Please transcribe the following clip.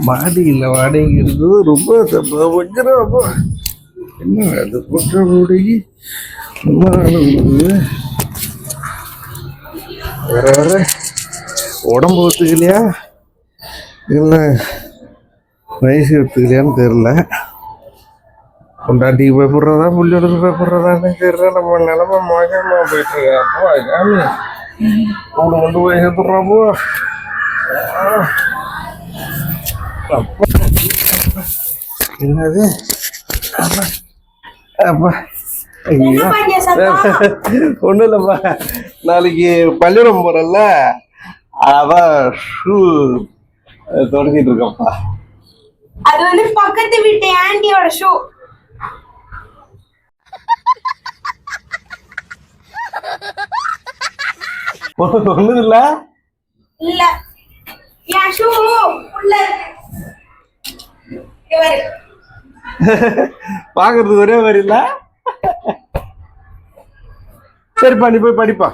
மாடியில் வாடகைங்கிறது ரொம்ப வைக்கிறோம். என்ன அது போட்ட வாடகை வேற வேற உடம்பு ஒத்துக்கலையா இல்லை வயசு ஒத்துக்கலையான்னு தெரில. கொண்டாட்டிக்கு பயப்படுறதா புள்ளியோடுக்கு பயப்படுறதான்னு தெரியல. நம்ம நிலமை மோசமாக போயிட்டு இருக்கா. அப்போ காமி அவனை கொண்டு போய் சேர்த்துட்றாப்போ. அப்பா என்னது அப்பா ஒன்றும் இல்லைப்பா, நாளைக்கு பள்ளிக்கூடம் போகிறல்ல, அதான் ஷூ தொடங்கிட்டு இருக்கேன்ப்பா. அது வந்து பக்கத்து வீட்டு ஆண்டியோட ஷூ. ஒண்ணும் இல்ல இல்ல என் ஷூ உள்ள இருக்கு. பாக்குறது ஒரே மாதிரி இல்ல. சரிப்பா, நீ போய் படிப்பா.